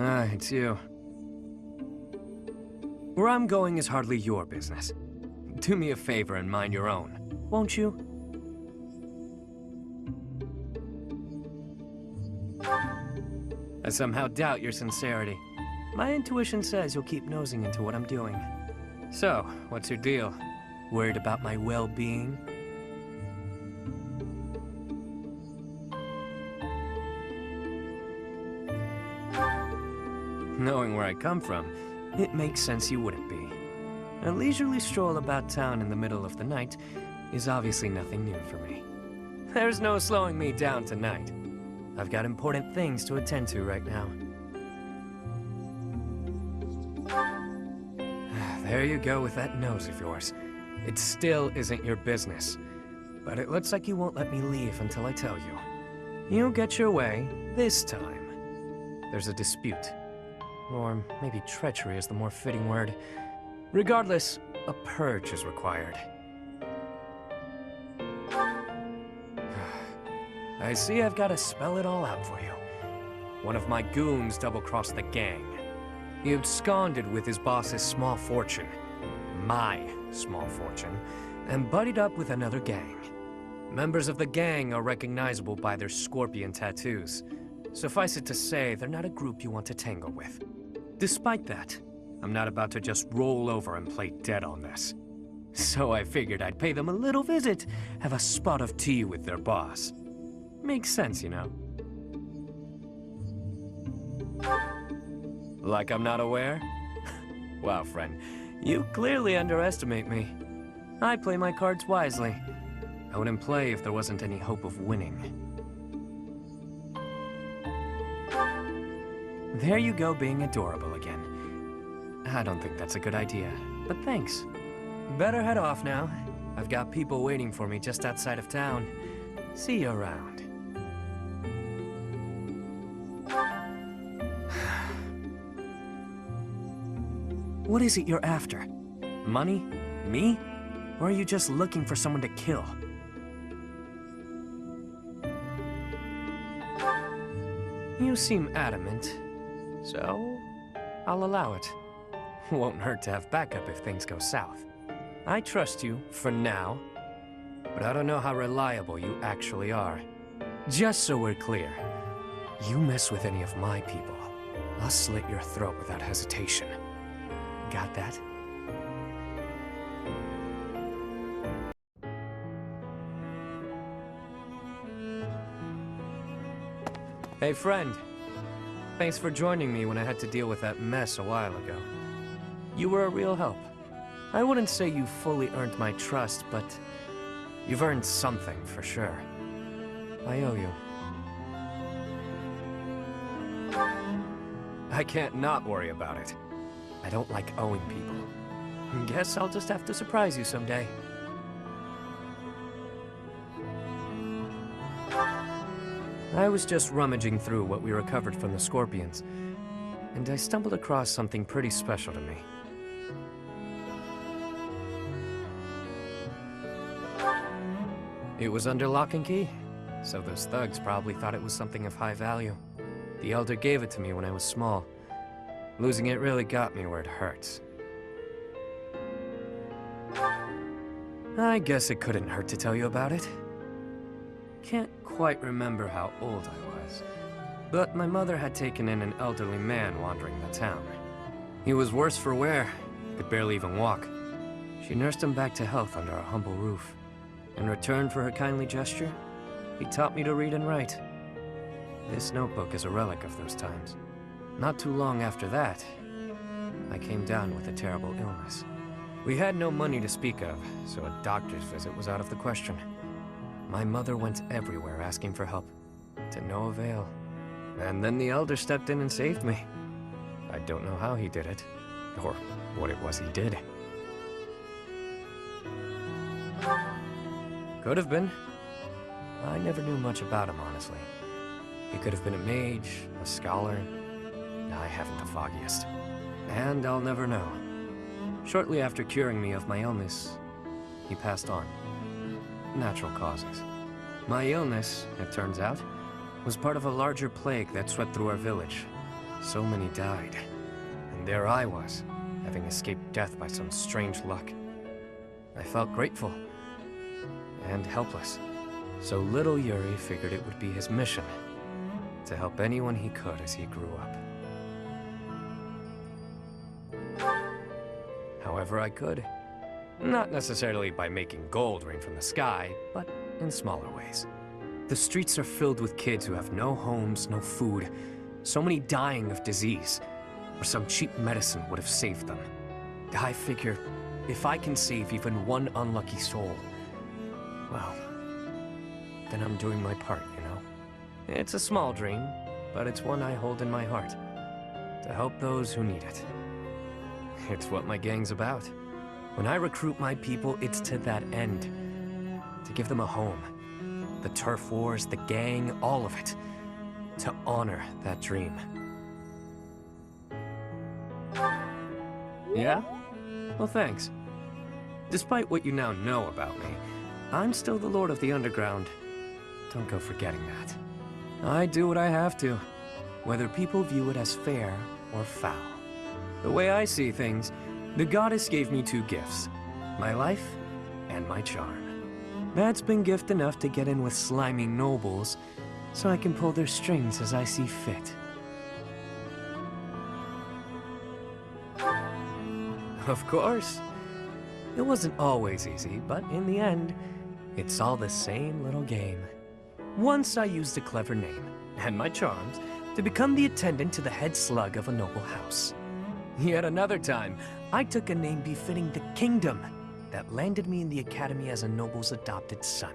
Ah, it's you. Where I'm going is hardly your business. Do me a favor and mind your own, won't you? I somehow doubt your sincerity. My intuition says you'll keep nosing into what I'm doing. So, what's your deal? Worried about my well-being? Knowing where I come from, it makes sense you wouldn't be. A leisurely stroll about town in the middle of the night is obviously nothing new for me. There's no slowing me down tonight. I've got important things to attend to right now. There you go with that nose of yours. It still isn't your business. But it looks like you won't let me leave until I tell you. You'll get your way this time. There's a dispute. Or maybe treachery is the more fitting word. Regardless, a purge is required. I see I've got to spell it all out for you. One of my goons double-crossed the gang. He absconded with his boss's small fortune, my small fortune, and buddied up with another gang. Members of the gang are recognizable by their scorpion tattoos. Suffice it to say, they're not a group you want to tangle with. Despite that, I'm not about to just roll over and play dead on this. So I figured I'd pay them a little visit, have a spot of tea with their boss. Makes sense, you know? Like I'm not aware? Wow, friend, you clearly underestimate me. I play my cards wisely. I wouldn't play if there wasn't any hope of winning. There you go, being adorable again. I don't think that's a good idea, but thanks. Better head off now. I've got people waiting for me just outside of town. See you around. What is it you're after? Money? Me? Or are you just looking for someone to kill? You seem adamant, so I'll allow it. Won't hurt to have backup if things go south. I trust you, for now, but I don't know how reliable you actually are. Just so we're clear, you mess with any of my people, I'll slit your throat without hesitation. Got that? Hey, friend. Thanks for joining me when I had to deal with that mess a while ago. You were a real help. I wouldn't say you fully earned my trust, but you've earned something for sure. I owe you. I can't not worry about it. I don't like owing people. Guess I'll just have to surprise you someday. I was just rummaging through what we recovered from the Scorpions, and I stumbled across something pretty special to me. It was under lock and key, so those thugs probably thought it was something of high value. The Elder gave it to me when I was small. Losing it really got me where it hurts. I guess it couldn't hurt to tell you about it. Can't quite remember how old I was, but my mother had taken in an elderly man wandering the town. He was worse for wear, could barely even walk. She nursed him back to health under our humble roof. In return for her kindly gesture, he taught me to read and write. This notebook is a relic of those times. Not too long after that, I came down with a terrible illness. We had no money to speak of, so a doctor's visit was out of the question. My mother went everywhere asking for help, to no avail. And then the Elder stepped in and saved me. I don't know how he did it, or what it was he did. Could have been. I never knew much about him, honestly. He could have been a mage, a scholar. I haven't the foggiest. And I'll never know. Shortly after curing me of my illness, he passed on. Natural causes. My illness, it turns out, was part of a larger plague that swept through our village. So many died. And there I was, having escaped death by some strange luck. I felt grateful. And helpless. So little Yuri figured it would be his mission to help anyone he could as he grew up. However I could. Not necessarily by making gold rain from the sky, but in smaller ways. The streets are filled with kids who have no homes, no food, so many dying of disease, or some cheap medicine would have saved them. I figure, if I can save even one unlucky soul, well, then I'm doing my part, you know? It's a small dream, but it's one I hold in my heart. To help those who need it. It's what my gang's about. When I recruit my people, it's to that end. To give them a home. The turf wars, the gang, all of it. To honor that dream. Yeah? Well, thanks. Despite what you now know about me, I'm still the Lord of the Underground. Don't go forgetting that. I do what I have to, whether people view it as fair or foul. The way I see things, the goddess gave me two gifts, my life and my charm. That's been gift enough to get in with slimy nobles, so I can pull their strings as I see fit. Of course. It wasn't always easy, but in the end, it's all the same little game. Once I used a clever name, and my charms, to become the attendant to the head slug of a noble house. Yet another time, I took a name befitting the kingdom that landed me in the academy as a noble's adopted son.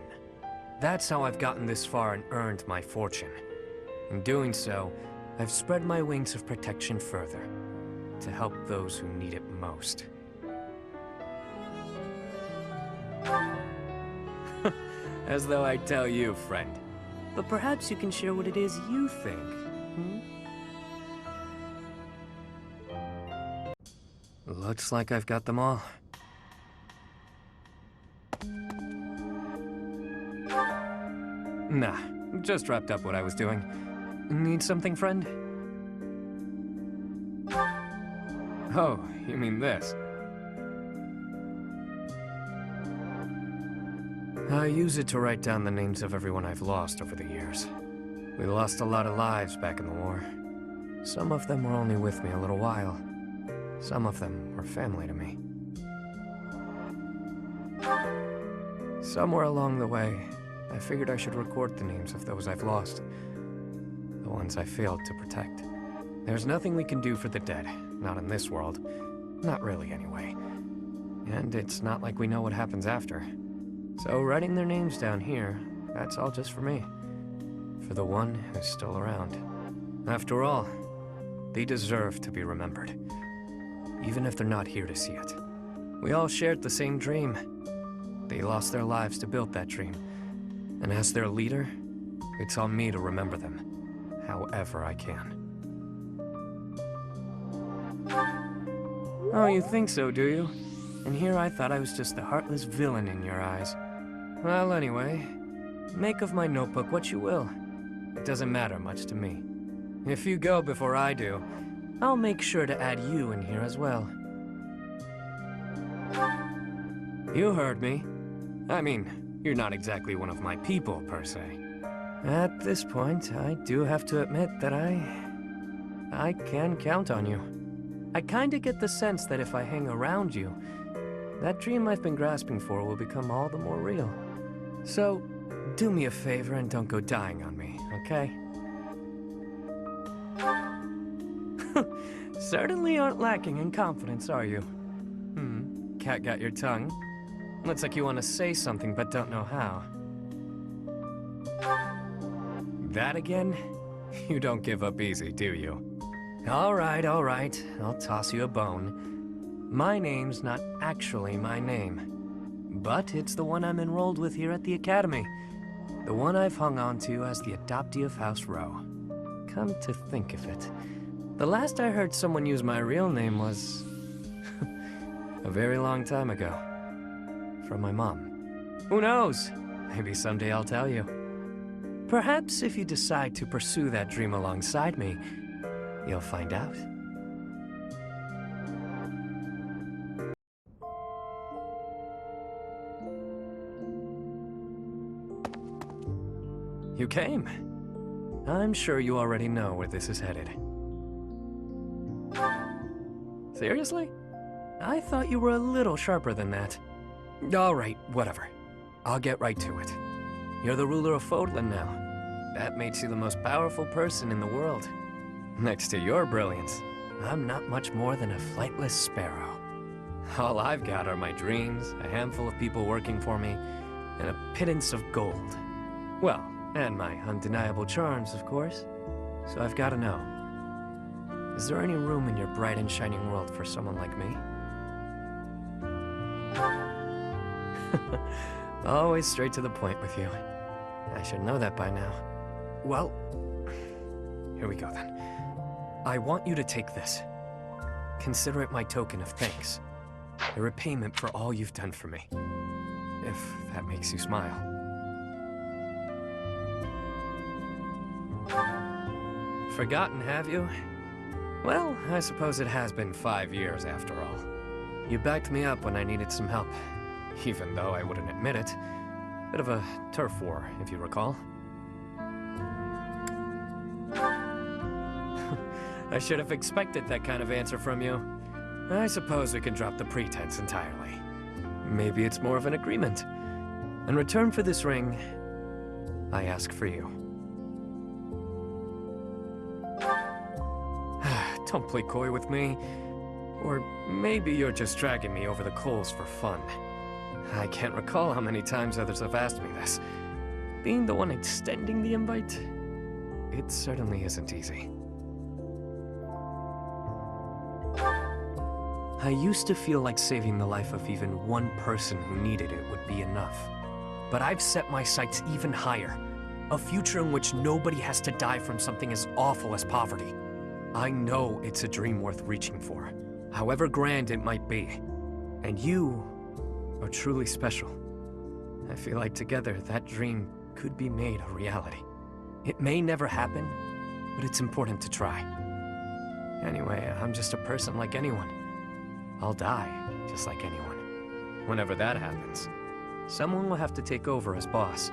That's how I've gotten this far and earned my fortune. In doing so, I've spread my wings of protection further, to help those who need it most. As though I tell you, friend. But perhaps you can share what it is you think, hmm? Looks like I've got them all. Nah, just wrapped up what I was doing. Need something, friend? Oh, you mean this? I use it to write down the names of everyone I've lost over the years. We lost a lot of lives back in the war. Some of them were only with me a little while. Some of them were family to me. Somewhere along the way, I figured I should record the names of those I've lost. The ones I failed to protect. There's nothing we can do for the dead, not in this world. Not really, anyway. And it's not like we know what happens after. So writing their names down here, that's all just for me. For the one who's still around. After all, they deserve to be remembered. Even if they're not here to see it. We all shared the same dream. They lost their lives to build that dream. And as their leader, it's on me to remember them, however I can. Oh, you think so, do you? And here I thought I was just the heartless villain in your eyes. Well, anyway, make of my notebook what you will. It doesn't matter much to me. If you go before I do, I'll make sure to add you in here as well. You heard me. I mean, you're not exactly one of my people, per se. At this point, I do have to admit that I can count on you. I kinda get the sense that if I hang around you, that dream I've been grasping for will become all the more real. So, do me a favor and don't go dying on me, okay? Certainly aren't lacking in confidence, are you? Cat got your tongue. Looks like you want to say something but don't know how. That again? You don't give up easy, do you? All right, I'll toss you a bone. My name's not actually my name. But it's the one I'm enrolled with here at the Academy. The one I've hung on to as the adoptee of House Row. Come to think of it, the last I heard someone use my real name was... a very long time ago. From my mom. Who knows? Maybe someday I'll tell you. Perhaps if you decide to pursue that dream alongside me, You'll find out. You came. I'm sure you already know where this is headed. Seriously? I thought you were a little sharper than that. Alright, whatever. I'll get right to it. You're the ruler of Fodlan now. That makes you the most powerful person in the world. Next to your brilliance, I'm not much more than a flightless sparrow. All I've got are my dreams, a handful of people working for me, and a pittance of gold. Well, and my undeniable charms, of course. So I've got to know, is there any room in your bright and shining world for someone like me? Always straight to the point with you. I should know that by now. Well, here we go then. I want you to take this. Consider it my token of thanks. A repayment for all you've done for me. If that makes you smile. Forgotten, have you? Well, I suppose it has been 5 years after all. You backed me up when I needed some help, even though I wouldn't admit it. Bit of a turf war, if you recall. I should have expected that kind of answer from you. I suppose we can drop the pretense entirely. Maybe it's more of an agreement. In return for this ring, I ask for you. Don't play coy with me. Or maybe you're just dragging me over the coals for fun. I can't recall how many times others have asked me this. Being the one extending the invite, it certainly isn't easy. I used to feel like saving the life of even one person who needed it would be enough. But I've set my sights even higher. A future in which nobody has to die from something as awful as poverty. I know it's a dream worth reaching for, however grand it might be. And you are truly special. I feel like together that dream could be made a reality. It may never happen, but it's important to try. Anyway, I'm just a person like anyone. I'll die, just like anyone. Whenever that happens, someone will have to take over as boss.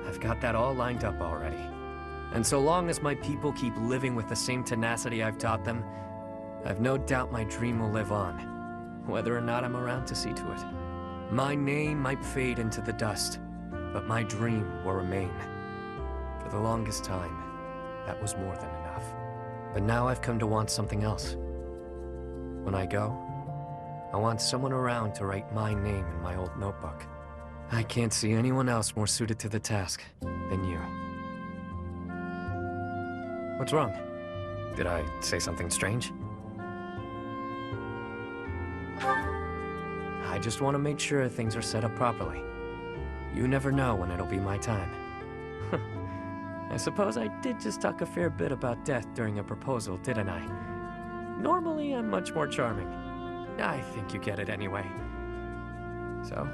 I've got that all lined up already. And so long as my people keep living with the same tenacity I've taught them, I've no doubt my dream will live on, whether or not I'm around to see to it. My name might fade into the dust, but my dream will remain. For the longest time, that was more than enough. But now I've come to want something else. When I go, I want someone around to write my name in my old notebook. I can't see anyone else more suited to the task than you. What's wrong? Did I say something strange? I just want to make sure things are set up properly. You never know when it'll be my time. I suppose I did just talk a fair bit about death during a proposal, didn't I? Normally, I'm much more charming. I think you get it anyway. So,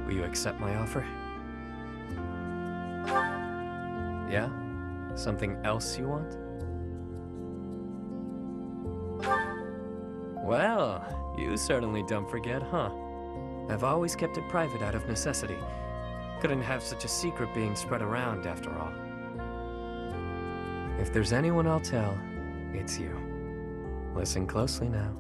will you accept my offer? Yeah? Something else you want? Well, you certainly don't forget, huh? I've always kept it private out of necessity. Couldn't have such a secret being spread around, after all. If there's anyone I'll tell, it's you. Listen closely now.